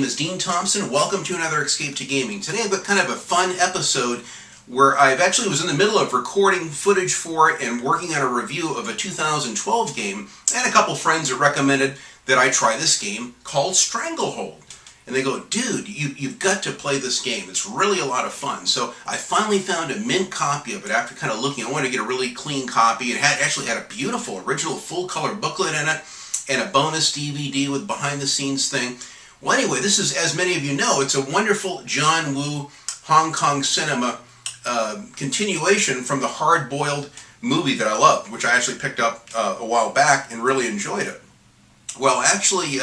is Dean Thompson. Welcome to another Escape to Gaming. Today I've got kind of a fun episode where I actually was in the middle of recording footage for it and working on a review of a 2012 game, and a couple friends that recommended that I try this game called Stranglehold. And they go, dude, you've got to play this game. It's really a lot of fun. So I finally found a mint copy of it after kind of looking. I wanted to get a really clean copy. It actually had a beautiful original full-color booklet in it and a bonus DVD with behind-the-scenes thing. Well, anyway, this is, as many of you know, it's a wonderful John Woo Hong Kong cinema continuation from the hard-boiled movie that I loved, which I actually picked up a while back and really enjoyed it. Well, actually,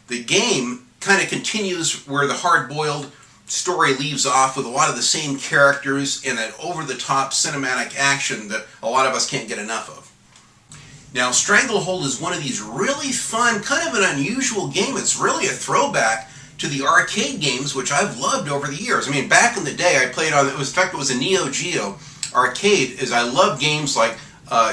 the game kind of continues where the hard-boiled story leaves off, with a lot of the same characters and that over-the-top cinematic action that a lot of us can't get enough of. Now, Stranglehold is one of these really fun, kind of an unusual game. It's really a throwback to the arcade games, which I've loved over the years. I mean, back in the day, I played on, in fact, it was a Neo Geo arcade, as I love games like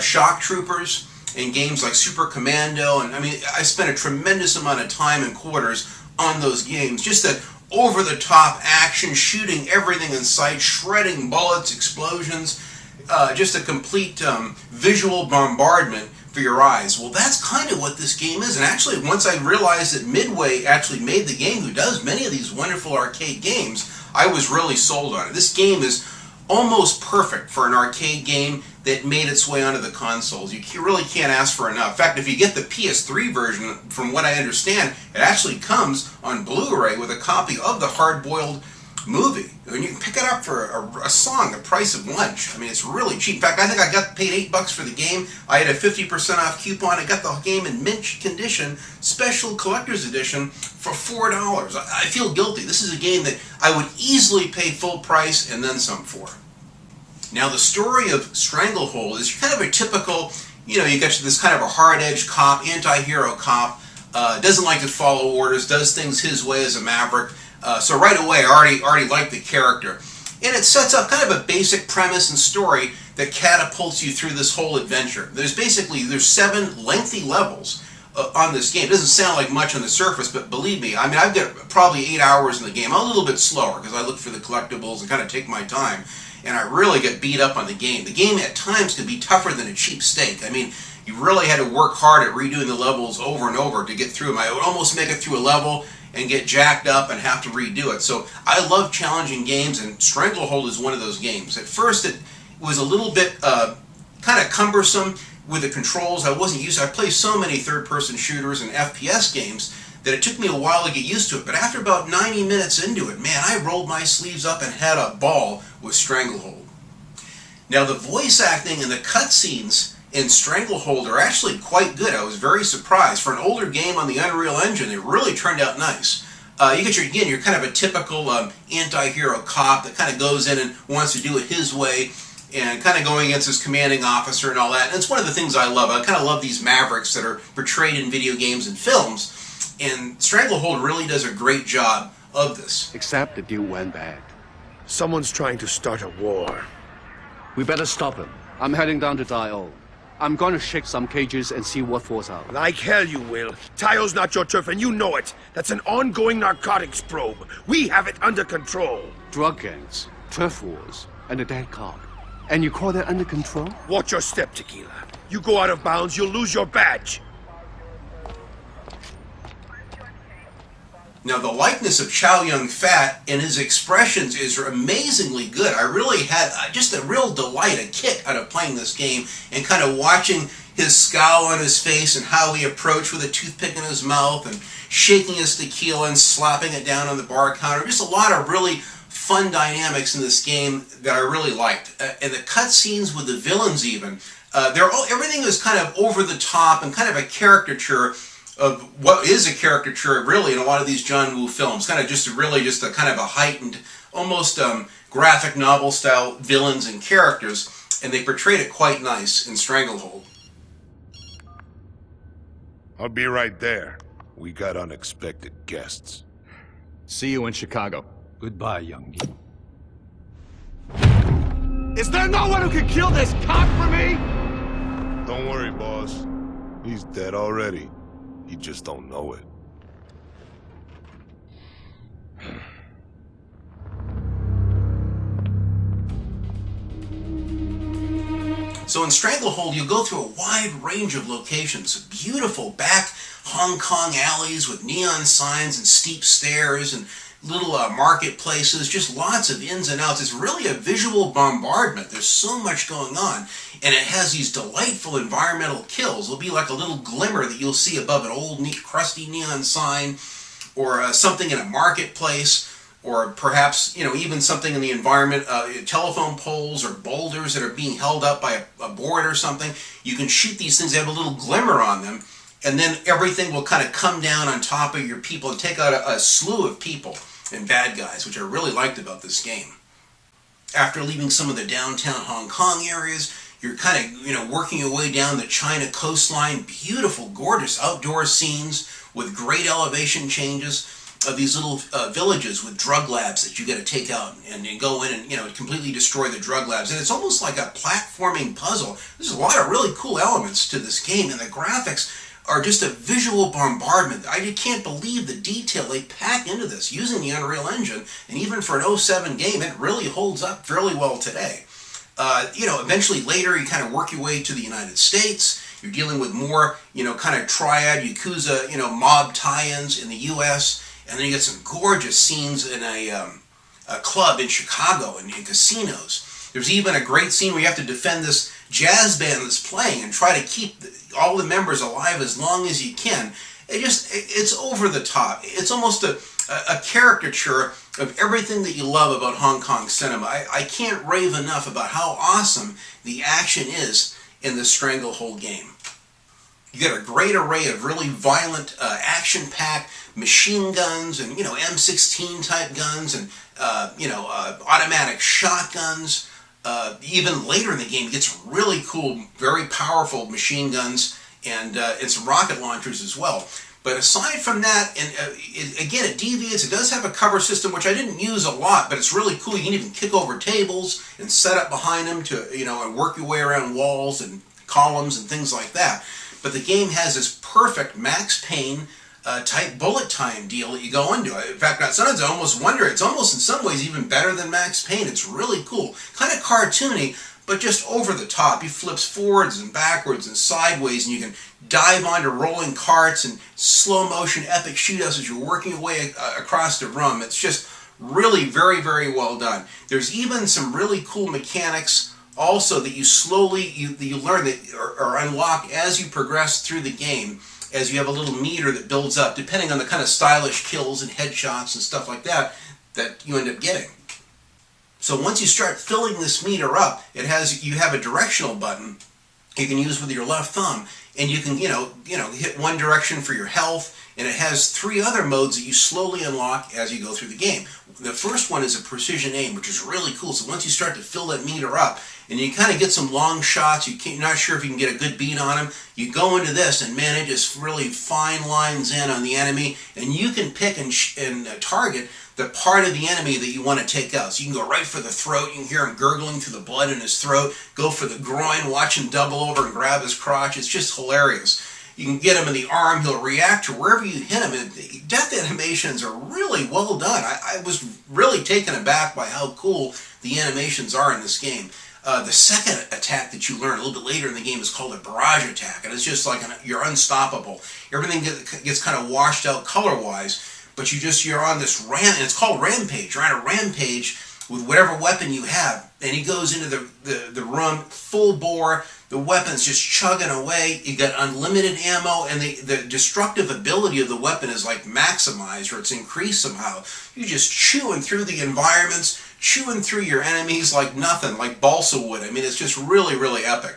Shock Troopers and games like Super Commando, and I mean, I spent a tremendous amount of time and quarters on those games. Just that over-the-top action, shooting everything in sight, shredding bullets, explosions, just a complete visual bombardment for your eyes. Well, that's kind of what this game is. And actually, once I realized that Midway actually made the game, who does many of these wonderful arcade games, I was really sold on it. This game is almost perfect for an arcade game that made its way onto the consoles. You really can't ask for enough. In fact, if you get the PS3 version, from what I understand, it actually comes on Blu-ray with a copy of the hard-boiled movie. And you can pick it up for a song, the price of lunch. I mean, it's really cheap. In fact, I think I paid $8 for the game. I had a 50% off coupon. I got the game in mint condition, special collector's edition, for $4. I feel guilty. This is a game that I would easily pay full price and then some for. Now, the story of Stranglehold is kind of a typical, you get this kind of a hard-edged cop, anti-hero cop, doesn't like to follow orders, does things his way as a maverick. So right away, I already like the character. And it sets up kind of a basic premise and story that catapults you through this whole adventure. There's 7 lengthy levels on this game. It doesn't sound like much on the surface, but believe me, I mean, I've got probably 8 hours in the game. I'm a little bit slower because I look for the collectibles and kind of take my time. And I really get beat up on the game. The game at times can be tougher than a cheap steak. I mean, you really had to work hard at redoing the levels over and over to get through them. I would almost make it through a level and get jacked up and have to redo it. So I love challenging games, and Stranglehold is one of those games. At first, it was a little bit kind of cumbersome with the controls. I wasn't used to it. I play so many third-person shooters and FPS games that it took me a while to get used to it. But after about 90 minutes into it, man, I rolled my sleeves up and had a ball with Stranglehold. Now, the voice acting and the cutscenes in Stranglehold are actually quite good. I was very surprised. For an older game on the Unreal Engine, it really turned out nice. You get you're kind of a typical anti-hero cop that kind of goes in and wants to do it his way and kind of going against his commanding officer and all that. And it's one of the things I love. I kind of love these mavericks that are portrayed in video games and films. And Stranglehold really does a great job of this. Except the deal went bad. Someone's trying to start a war. We better stop him. I'm heading down to Dio. I'm going to shake some cages and see what falls out. Like hell you will. Taio's not your turf and you know it. That's an ongoing narcotics probe. We have it under control. Drug gangs, turf wars, and a dead cop. And you call that under control? Watch your step, Tequila. You go out of bounds, you'll lose your badge. Now, the likeness of Chow Yun-fat and his expressions is amazingly good. I really had just a real delight, a kick out of playing this game and kind of watching his scowl on his face and how he approached with a toothpick in his mouth and shaking his tequila and slapping it down on the bar counter. Just a lot of really fun dynamics in this game that I really liked. And the cutscenes with the villains even, everything is kind of over the top and kind of a caricature of what is a caricature really in a lot of these John Woo films. Kind of just a kind of a heightened, almost graphic novel style villains and characters, and they portrayed it quite nice in Stranglehold. I'll be right there. We got unexpected guests. See you in Chicago. Goodbye, young. Is there no one who can kill this cop for me? Don't worry, boss. He's dead already. You just don't know it. So in Stranglehold, you go through a wide range of locations, beautiful back Hong Kong alleys with neon signs and steep stairs and little marketplaces, just lots of ins and outs. It's really a visual bombardment. There's so much going on, and it has these delightful environmental kills. It'll be like a little glimmer that you'll see above an old, neat, crusty neon sign, or something in a marketplace, or perhaps, even something in the environment, telephone poles or boulders that are being held up by a board or something. You can shoot these things, they have a little glimmer on them, and then everything will kind of come down on top of your people and take out a slew of people and bad guys, which I really liked about this game. After leaving some of the downtown Hong Kong areas, you're kind of, working your way down the China coastline. Beautiful, gorgeous outdoor scenes with great elevation changes of these little villages with drug labs that you got to take out and go in and completely destroy the drug labs. And it's almost like a platforming puzzle. There's a lot of really cool elements to this game, and the graphics are just a visual bombardment. I can't believe the detail they pack into this using the Unreal Engine, and even for an '07 game, it really holds up fairly well today. Eventually later you kind of work your way to the United States. You're dealing with more, kind of triad, Yakuza, mob tie-ins in the U.S., and then you get some gorgeous scenes in a club in Chicago and in casinos. There's even a great scene where you have to defend this jazz band that's playing and try to keep all the members alive as long as you can. It's over the top. It's almost a caricature of everything that you love about Hong Kong cinema. I can't rave enough about how awesome the action is in this Stranglehold game. You get a great array of really violent, action-packed machine guns and, M16 type guns and, automatic shotguns. Even later in the game, it gets really cool, very powerful machine guns and some rocket launchers as well. But aside from that, and again, it deviates. It does have a cover system, which I didn't use a lot, but it's really cool. You can even kick over tables and set up behind them to, and work your way around walls and columns and things like that. But the game has this perfect Max Payne type bullet time deal that you go into. In fact, sometimes I almost wonder, it's almost in some ways even better than Max Payne. It's really cool. Kind of cartoony, but just over the top. He flips forwards and backwards and sideways, and you can dive onto rolling carts and slow motion epic shootouts as you're working your way across the room. It's just really very, very well done. There's even some really cool mechanics also that you learn that are unlocked as you progress through the game, as you have a little meter that builds up, depending on the kind of stylish kills and headshots and stuff like that you end up getting. So once you start filling this meter up, you have a directional button you can use with your left thumb, and you can hit one direction for your health, and it has 3 other modes that you slowly unlock as you go through the game. The first one is a precision aim, which is really cool. So once you start to fill that meter up, and you kind of get some long shots, you're not sure if you can get a good beat on them, you go into this, and man, it just really fine lines in on the enemy, and you can pick and target the part of the enemy that you want to take out. So you can go right for the throat, you can hear him gurgling through the blood in his throat, go for the groin, watch him double over and grab his crotch. It's just hilarious. You can get him in the arm, he'll react to wherever you hit him. And the death animations are really well done. I was really taken aback by how cool the animations are in this game. The second attack that you learn a little bit later in the game is called a barrage attack, and it's just like you're unstoppable. Everything gets kind of washed out color-wise, but you're on this and it's called Rampage. You're on a rampage with whatever weapon you have, and he goes into the room full bore. The weapon's just chugging away. You got unlimited ammo, and the destructive ability of the weapon is like maximized, or it's increased somehow. You're just chewing through the environments, chewing through your enemies like nothing, like balsa wood. I mean, it's just really, really epic.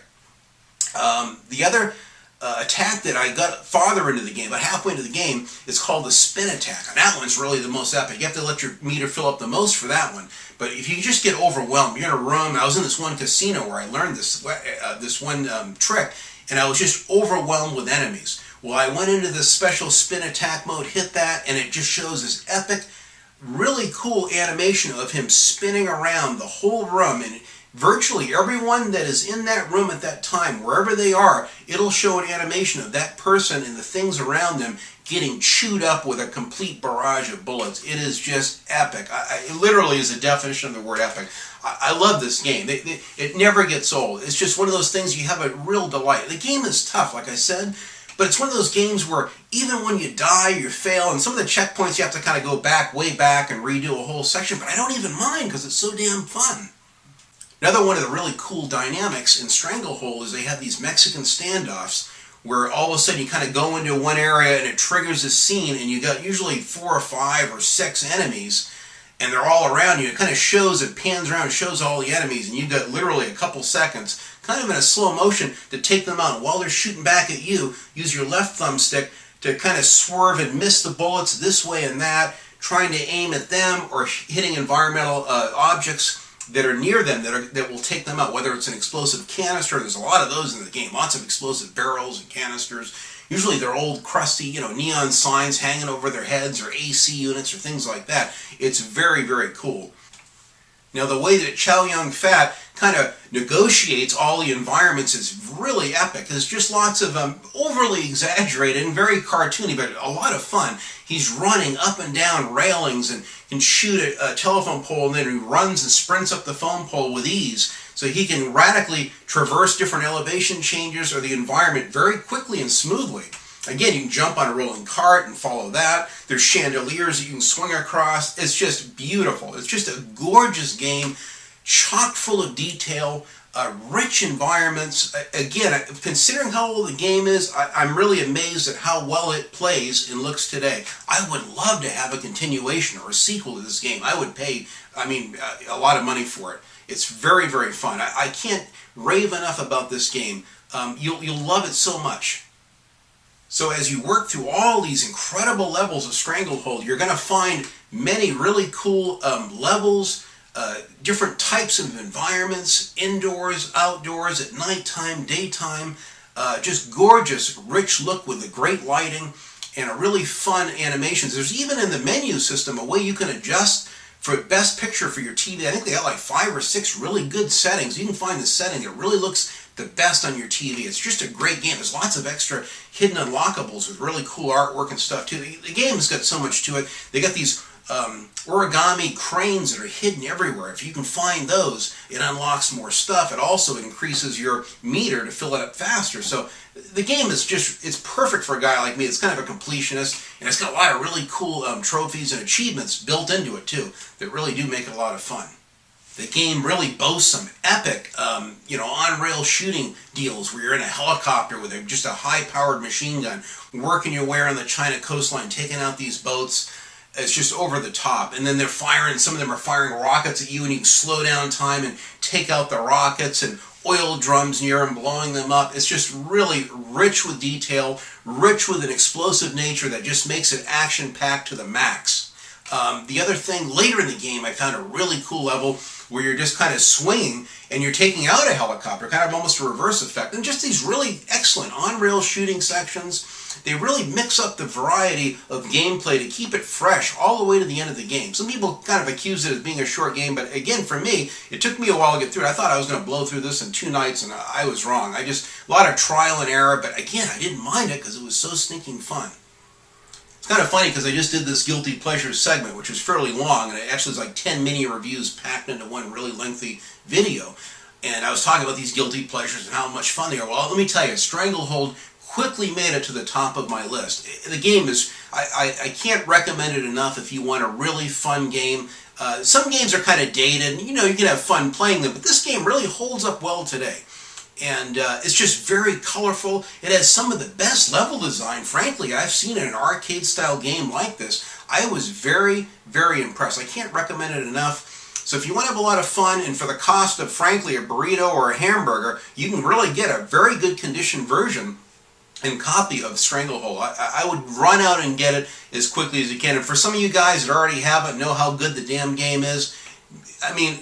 The other attack that I got farther into the game, about halfway into the game, is called the spin attack. And that one's really the most epic. You have to let your meter fill up the most for that one. But if you just get overwhelmed, you're in a room. I was in this one casino where I learned this one trick, and I was just overwhelmed with enemies. Well, I went into this special spin attack mode, hit that, and it just shows this epic, really cool animation of him spinning around the whole room and virtually everyone that is in that room at that time, wherever they are, it'll show an animation of that person and the things around them getting chewed up with a complete barrage of bullets. It is just epic. It literally is the definition of the word epic. I love this game. It never gets old. It's just one of those things you have a real delight. The game is tough, like I said, but it's one of those games where even when you die, you fail, and some of the checkpoints you have to kind of go back, way back, and redo a whole section, but I don't even mind because it's so damn fun. Another one of the really cool dynamics in Stranglehold is they have these Mexican standoffs where all of a sudden you kind of go into one area and it triggers a scene, and you got usually 4 or 5 or 6 enemies, and they're all around you. It kind of shows, it pans around and shows all the enemies, and you've got literally a couple seconds, kind of in a slow motion, to take them out. While they're shooting back at you, use your left thumbstick to kind of swerve and miss the bullets this way and that, trying to aim at them or hitting environmental objects that are near them that will take them out, whether it's an explosive canister. There's a lot of those in the game, lots of explosive barrels and canisters. Usually they're old, crusty, neon signs hanging over their heads, or AC units or things like that. It's very, very cool. Now, the way that Chow Yun-fat kind of negotiates all the environments is really epic. There's just lots of overly exaggerated and very cartoony, but a lot of fun. He's running up and down railings and can shoot a telephone pole, and then he runs and sprints up the phone pole with ease. So he can radically traverse different elevation changes or the environment very quickly and smoothly. Again, you can jump on a rolling cart and follow that. There's chandeliers that you can swing across. It's just beautiful. It's just a gorgeous game, chock full of detail, rich environments. Again, considering how old the game is, I'm really amazed at how well it plays and looks today. I would love to have a continuation or a sequel to this game. I would pay, a lot of money for it. It's very, very fun. I can't rave enough about this game. You'll love it so much. So as you work through all these incredible levels of Stranglehold, you're going to find many really cool levels, different types of environments, indoors, outdoors, at nighttime, daytime, just gorgeous, rich look with the great lighting and a really fun animations. There's even in the menu system a way you can adjust for best picture for your TV. I think they got like 5 or 6 really good settings. You can find the setting that really looks the best on your TV. It's just a great game. There's lots of extra hidden unlockables with really cool artwork and stuff too. The game's got so much to it. They got these origami cranes that are hidden everywhere. If you can find those, it unlocks more stuff. It also increases your meter to fill it up faster. So the game is it's perfect for a guy like me. It's kind of a completionist, and it's got a lot of really cool trophies and achievements built into it too that really do make it a lot of fun. The game really boasts some epic, on-rail shooting deals where you're in a helicopter with just a high-powered machine gun, working your way around the China coastline, taking out these boats. It's just over the top. And then they're firing, some of them are firing rockets at you, and you can slow down time and take out the rockets, and oil drums near them, blowing them up. It's just really rich with detail, rich with an explosive nature that just makes it action-packed to the max. The other thing, later in the game, I found a really cool level where you're just kind of swinging and you're taking out a helicopter, kind of almost a reverse effect. And just these really excellent on-rail shooting sections. They really mix up the variety of gameplay to keep it fresh all the way to the end of the game. Some people kind of accuse it of being a short game, but again, for me, it took me a while to get through it. I thought I was going to blow through this in 2 nights, and I was wrong. A lot of trial and error, but again, I didn't mind it because it was so stinking fun. It's kind of funny because I just did this Guilty Pleasures segment, which was fairly long, and it actually was like 10 mini reviews packed into one really lengthy video. And I was talking about these Guilty Pleasures and how much fun they are. Well, let me tell you, Stranglehold quickly made it to the top of my list. The game is, I can't recommend it enough if you want a really fun game. Some games are kind of dated, and you can have fun playing them, but this game really holds up well today. And it's just very colorful. It has some of the best level design, frankly, I've seen in an arcade-style game like this. I was very, very impressed. I can't recommend it enough. So if you want to have a lot of fun, and for the cost of, frankly, a burrito or a hamburger, you can really get a very good condition version and copy of Stranglehold. I would run out and get it as quickly as you can. And for some of you guys that already have it, know how good the damn game is,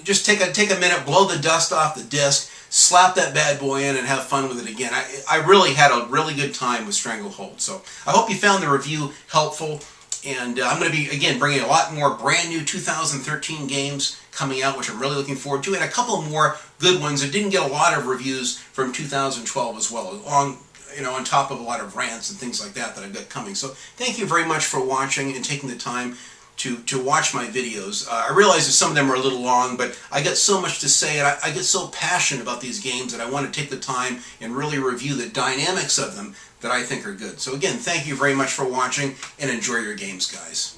just take a minute, blow the dust off the disc, slap that bad boy in, and have fun with it again. I really had a really good time with Stranglehold. So I hope you found the review helpful. And I'm going to be, again, bringing a lot more brand new 2013 games coming out, which I'm really looking forward to, and a couple more good ones that didn't get a lot of reviews from 2012 as well, on top of a lot of rants and things like that I've got coming. So thank you very much for watching and taking the time to watch my videos. I realize that some of them are a little long, but I get so much to say, and I get so passionate about these games that I want to take the time and really review the dynamics of them that I think are good. So again, thank you very much for watching, and enjoy your games, guys.